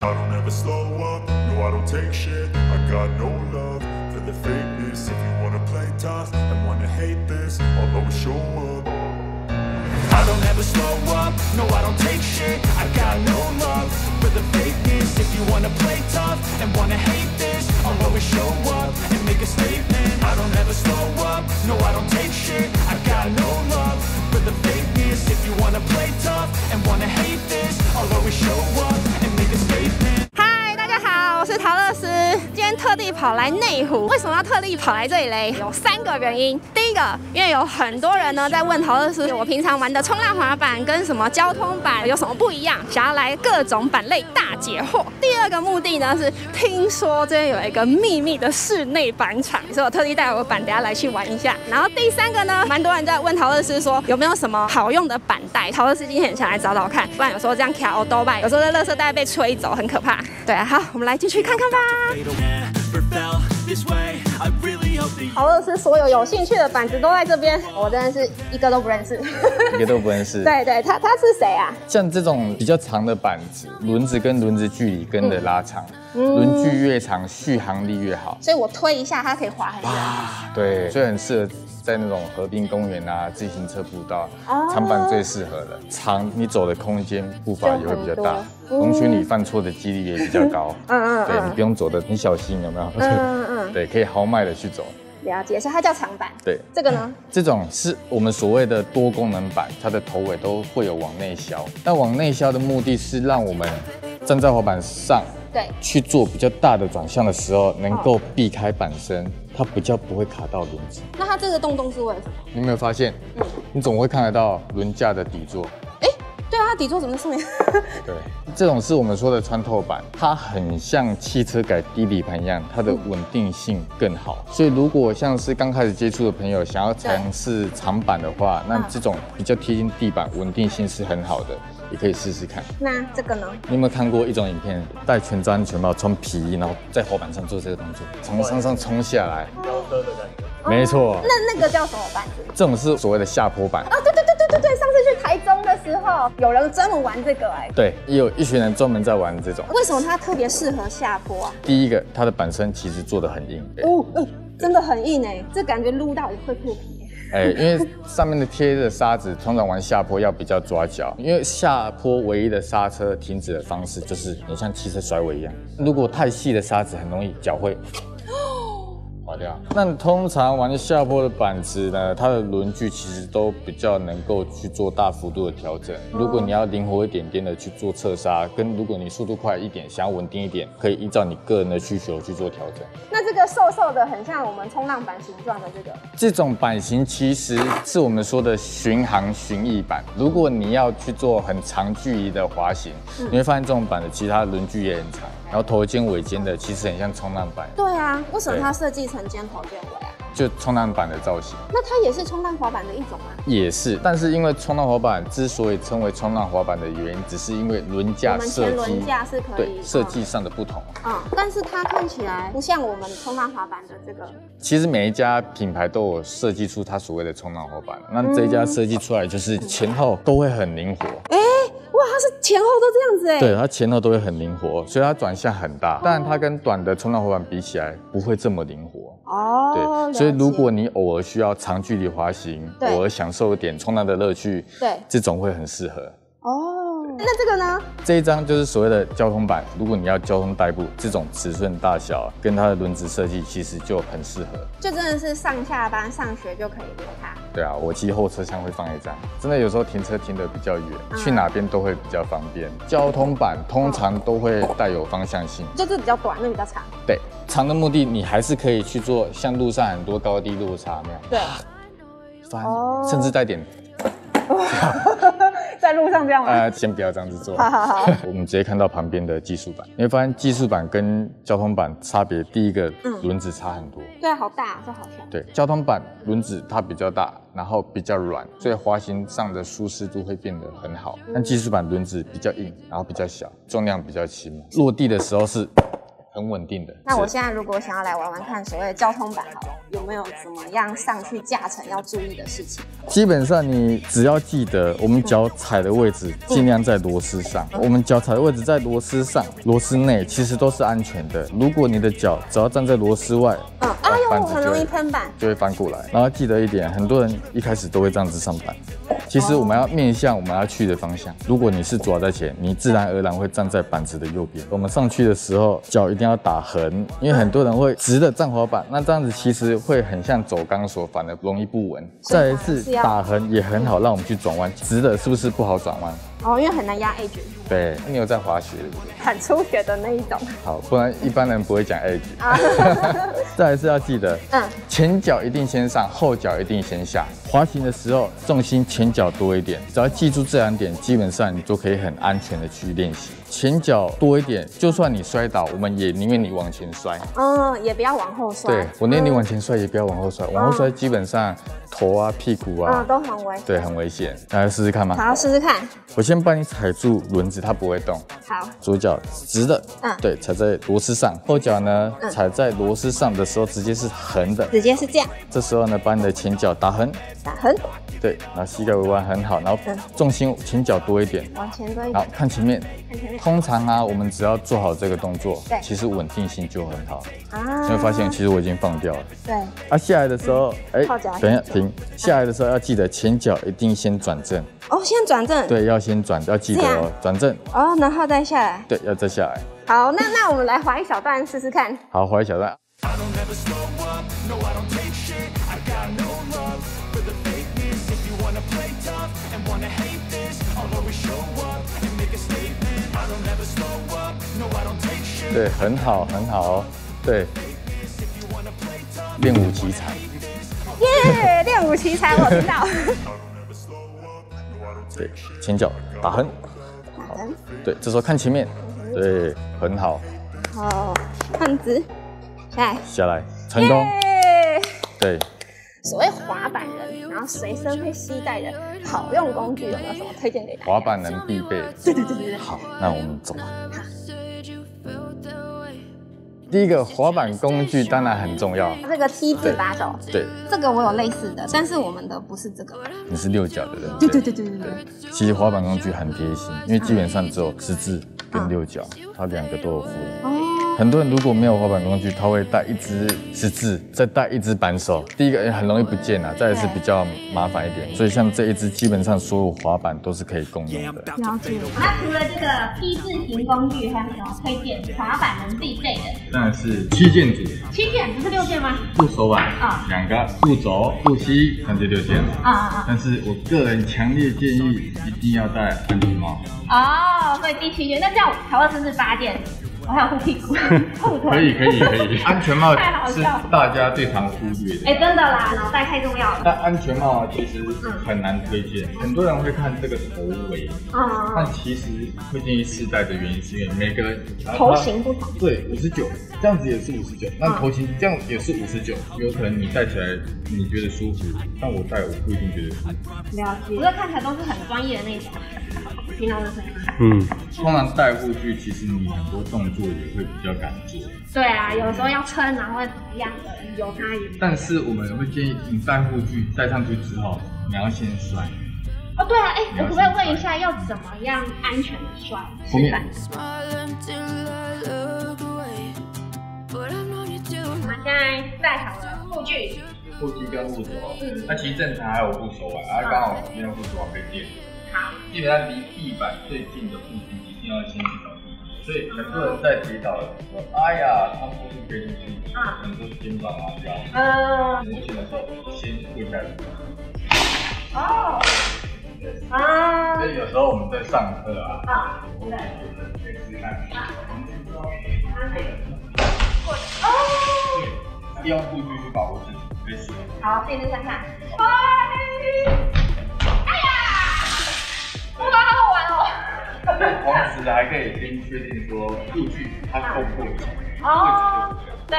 I don't ever slow up, no I don't take shit. I got no love for the fakeness. If you wanna play tough and wanna hate this, I'll always show up. I don't ever slow up, no I don't take shit. I got no love for the fakeness. If you wanna play tough and wanna hate this, I'll always show up and make a statement. I don't ever slow up, no I don't take shit. I got no love for the fakeness. If you wanna play tough and wanna hate this, I'll always show up and make a statement. 嗨，大家好，我是陶乐斯，今天特地跑来内湖。为什么要特地跑来这里嘞？有3个原因。第一个，因为有很多人呢在问陶乐斯，我平常玩的冲浪滑板跟什么交通板有什么不一样，想要来各种板类大解惑。第二个目的呢是听说这边有一个秘密的室内板场，所以我特地带我的板，等下来去玩一下。然后第3个呢，蛮多人在问陶乐斯说有没有什么好用的板带，陶乐斯今天很想来找找看，不然有时候这样卡欧兜拜，有时候在垃圾袋被吹走，很可怕。对啊，好，我们来进去看看吧。陶乐斯所有有兴趣的板子都在这边，我真的是一个都不认识，一个都不认识。对对，他是谁啊？像这种比较长的板子，轮子跟轮子距离跟着拉长，轮距越长，续航力越好。所以我推一下，它可以滑很远。对，所以很适合在那种河滨公园啊、自行车步道，长板最适合的。长，你走的空间步伐也会比较大，容许你犯错的几率也比较高。对，你不用走得很小心，有没有？对，可以豪迈的去走。了解，所以它叫长板。对，这个呢？这种是我们所谓的多功能板，它的头尾都会有往内削。那往内削的目的是让我们站在滑板上，对，去做比较大的转向的时候，能够避开板身，它比较不会卡到轮子。那它这个洞洞是为了什么？你有没有发现？你总会看得到轮架的底座。对啊，它底座怎么在上面？对，这种是我们说的穿透板，它很像汽车改低底盘一样，它的稳定性更好。所以如果像是刚开始接触的朋友想要尝试长板的话，那这种比较贴近地板，稳定性是很好的，也可以试试看。那这个呢？你有没有看过一种影片，戴全罩安全帽、穿皮衣，然后在滑板上做这个动作，从山上冲下来？飙车的感觉。没错。那个叫什么板子？这种是所谓的下坡板。对，上次去台中的时候，有人专门玩这个对，也有一群人专门在玩这种。为什么它特别适合下坡啊？第一个，它的板身其实做得很硬。真的很硬这感觉撸到也会破皮。因为上面的贴的沙子，通常玩下坡要比较抓脚，因为下坡唯一的刹车停止的方式就是很像汽车甩尾一样。如果太细的沙子，很容易脚会滑掉。那通常玩下坡的板子呢，它的轮距其实都比较能够去做大幅度的调整。如果你要灵活一点点的去做侧刹，跟如果你速度快一点，想要稳定一点，可以依照你个人的需求去做调整。那这个瘦瘦的，很像我们冲浪板形状的这种板型，其实是我们说的巡航巡弋板。如果你要去做很长距离的滑行，你会发现这种板的其他轮距也很长。然后头尖尾尖的，其实很像冲浪板。对啊，为什么它设计成尖头尖尾啊？就冲浪板的造型。那它也是冲浪滑板的一种吗？也是，但是因为冲浪滑板之所以称为冲浪滑板的原因，只是因为轮架设计，轮架是可以设计上的不同。但是它看起来不像我们冲浪滑板的这个。其实每一家品牌都有设计出它所谓的冲浪滑板，那这一家设计出来就是前后都会很灵活。哇，它是前后都这样子对，它前后都会很灵活，所以它转向很大，但它跟短的冲浪滑板比起来不会这么灵活。对，所以如果你偶尔需要长距离滑行，偶尔享受一点冲浪的乐趣，这种会很适合。那这个呢？这一张就是所谓的交通板，如果你要交通代步，这种尺寸大小跟它的轮子设计其实就很适合，就真的是上下班、上学就可以溜它。对啊，我其实后车厢会放一张，真的有时候停车停得比较远，去哪边都会比较方便。交通板通常都会带有方向性，就是比较短，那比较长。对，长的目的你还是可以去做像路上很多高低落差那样。对，翻，甚至带点。在路上这样吗？先不要这样子做。好。我们直接看到旁边的技术板，你会发现技术板跟交通板差别，第一个轮子差很多。对啊，好大，这好小。对，交通板轮子它比较大，然后比较软，所以滑行上的舒适度会变得很好。但技术板轮子比较硬，然后比较小，重量比较轻，落地的时候是很稳定的。那我现在如果想要来玩玩看所谓的交通版，有没有怎么样上去驾乘要注意的事情？基本上你只要记得，我们脚踩的位置尽量在螺丝上。我们脚踩的位置在螺丝上、螺丝内，其实都是安全的。如果你的脚只要站在螺丝外，很容易喷板，就会翻过来。然后记得一点，很多人一开始都会这样子上板。其实我们要面向我们要去的方向。如果你是走在前，你自然而然会站在板子的右边。我们上去的时候，脚一定要打横，因为很多人会直的站滑板，那这样子其实会很像走钢索，反而容易不稳。再一次打横也很好，让我们去转弯。直的是不是不好转弯？哦，因为很难压 edge。对，你有在滑雪对不对？很初学的那一种。好，不然一般人不会讲 edge。再来是要记得，前脚一定先上，后脚一定先下。滑行的时候重心前脚多一点，只要记住这2点，基本上你就可以很安全的去练习。前脚多一点，就算你摔倒，我们也宁愿你往前摔。也不要往后摔。对，我宁愿你往前摔，也不要往后摔。往后摔基本上头啊、屁股啊，都很危险。对，很危险。大家试试看吗？好，试试看。我先帮你踩住轮子，它不会动。好。左脚直的，对，踩在螺丝上。后脚呢，踩在螺丝上的时候，直接是横的。直接是这样。这时候呢，把你的前脚打横。打横。对，然后膝盖微弯很好，然后重心前脚多一点，往前多一点。然后看前面。通常啊，我们只要做好这个动作，其实稳定性就很好。你会发现，其实我已经放掉了。对。下来的时候，等一下停。下来的时候要记得前脚一定先转正。先转正。对，要先转，要记得哦，转正。然后再下来。对，要再下来。好，那我们来滑一小段试试看。好，滑一小段。对，很好，很好哦。对，练武奇才。耶，练武奇才，我知道。对，前脚打横。好，对，这时候看前面。对，很好。好，看直，下来，成功。对。所谓滑板人，然后随身会携带的好用工具，有没有什么推荐给大家？滑板人必备。对。好，那我们走。第一个滑板工具当然很重要，这个 T 字把手，对，这个我有类似的，但是我们的不是这个。你是6脚的人，对。其实滑板工具很贴心，因为基本上只有10字跟6脚，它2个都有附。很多人如果没有滑板工具，他会带一只10字，再带一只扳手。第一个很容易不见啊，再来是比较麻烦一点。所以像这一只，基本上所有滑板都是可以共用的。了解。那除了这个 P 字形工具，还有什么推荐滑板人必备的？当然是7件组。7件不是6件吗？护手板2个，护肘、护膝，那就6件了。但是我个人强烈建议一定要戴安全帽。所以第7件，那这样乔乐斯是8件。我还有护屁股、护腿。可以。安全帽是大家最常忽略的。真的啦，脑袋太重要了。但安全帽其实很难推荐，很多人会看这个头围，但其实会建议试戴的原因是因为每个人头型不同。对，59，这样子也是59，那头型这样也是59，有可能你戴起来你觉得舒服，但我戴我不一定觉得舒服。了解，我这看起来都是很专业的那种。听到这声音。通常戴护具，其实你很多动作也会比较敢做。对啊，有时候要撑，然后会怎么样的，有差异。但是我们会建议你戴护具戴上去之后，你要先摔。对啊，我可不可以问一下，要怎么样安全的摔？后面。我们现在戴好了护具。护具跟护手，那其实正常还有护手腕，刚好今天护手腕被垫。好，基本上离地板最近的护具一定要先去找地板，所以很多人在跌倒的时候，哎呀，他护具飞出去，可能都是肩膀啊、腰。摸起的时候先跪下来。所以有时候我们在上课对，可以试试看。对，用护具去保护自己，可以试。好，试试看看。好玩哦！同时还可以先确定说护具它够不够重。对，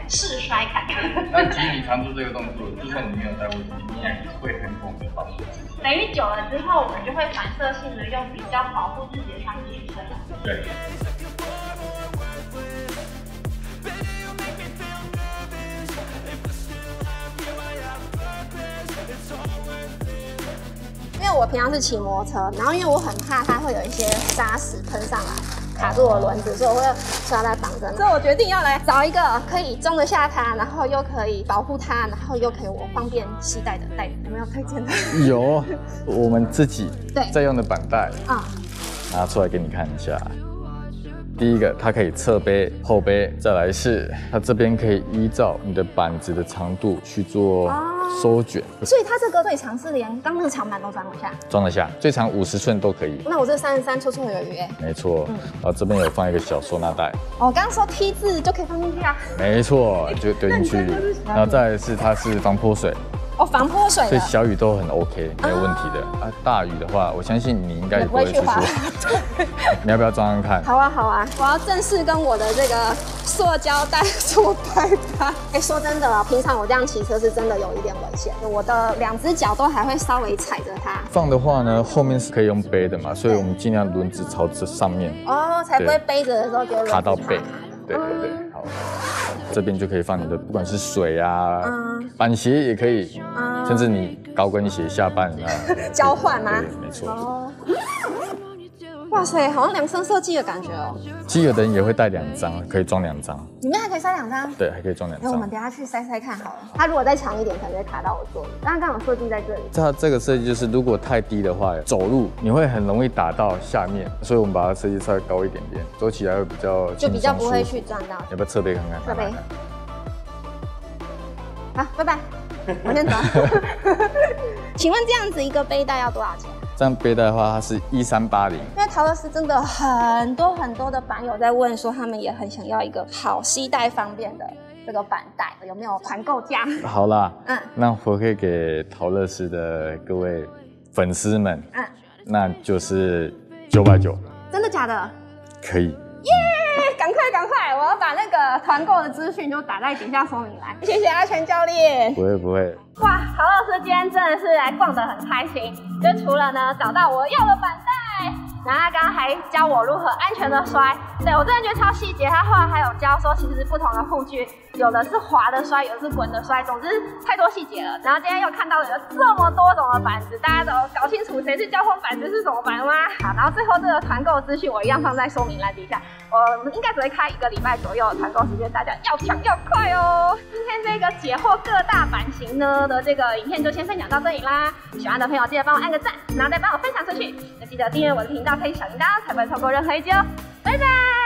试摔看看。但其实你常做这个动作，就算你没有戴护具，你也会很恐的保护自己。等于久了之后，我们就会反射性的用比较保护自己的方式去伸。对。我平常是骑摩托车，然后因为我很怕它会有一些砂石喷上来，卡住我轮子，所以我会刷在防震。所以我决定要来找一个可以装得下它，然后又可以保护它，然后又可以我方便携带的袋子。有没有推荐的？有，我们自己在用的板带啊，拿出来给你看一下。第一个，它可以侧背、后背，再来是它这边可以依照你的板子的长度去做收卷。所以它这个最长是连刚那个长板都装得下？装得下，最长50寸都可以。那我这33绰绰有余哎。没错，然后这边有放一个小收纳袋。哦，刚刚说 T 字就可以放进去啊？没错，就丢进去。然后再来是它是防泼水。哦，防泼水的，所以小雨都很 OK， 没有问题的。大雨的话，我相信你应该也不会出去。你要不要装装看？好啊，好啊，我要正式跟我的这个塑胶袋说拜拜。哎，说真的啊，平常我这样骑车是真的有一点危险，我的2只脚都还会稍微踩着它。放的话呢，后面是可以用背的嘛，所以我们尽量轮子朝这上面。哦，才不会背着的时候就卡到背。对对对，好。这边就可以放你的，不管是水啊，板鞋也可以，甚至你高跟鞋下半啊，交换吗？对，没错。哦，哇塞，好像量身设计的感觉哦。其实有的人也会带2张，可以装2张。里面还可以塞2张？对，还可以装2张。那我们等一下去塞塞看好了。它如果再长一点，可能会卡到我座椅。但它刚好设计在这里。它这个设计就是，如果太低的话，走路你会很容易打到下面，所以我们把它设计稍微高一点点，走起来会比较轻松，就比较不会去撞到。要不要侧背看看？侧背。好，拜拜，我先走。请问这样子一个背带要多少钱？这样背带的话，它是1380。因为陶乐斯真的很多的板友在问说，他们也很想要一个好携带方便的这个板带，有没有团购价？好啦，那我可以给陶乐斯的各位粉丝们，那就是990。真的假的？可以。耶！赶快！我要把那个团购的资讯就打在底下说明栏。谢谢阿全教练。不会。哇，陶老师今天真的是来逛得很开心，就除了呢找到我要的板带，然后他刚刚还教我如何安全的摔。对，我真的觉得超细节。他后来还有教说，其实不同的护具，有的是滑的摔，有的是滚的摔，总之太多细节了。然后今天又看到了有这么多种的板子，大家都搞清楚谁是交锋板子是什么板吗？好，然后最后这个团购资讯我一样放在说明栏底下。我们应该只会开1个礼拜左右的团购时间，大家要抢要快哦！今天这个解惑各大版型呢的这个影片就先分享到这里啦。喜欢的朋友记得帮我按个赞，然后再帮我分享出去。也记得订阅我的频道，开启小铃铛，才不会错过任何一集哦。拜拜。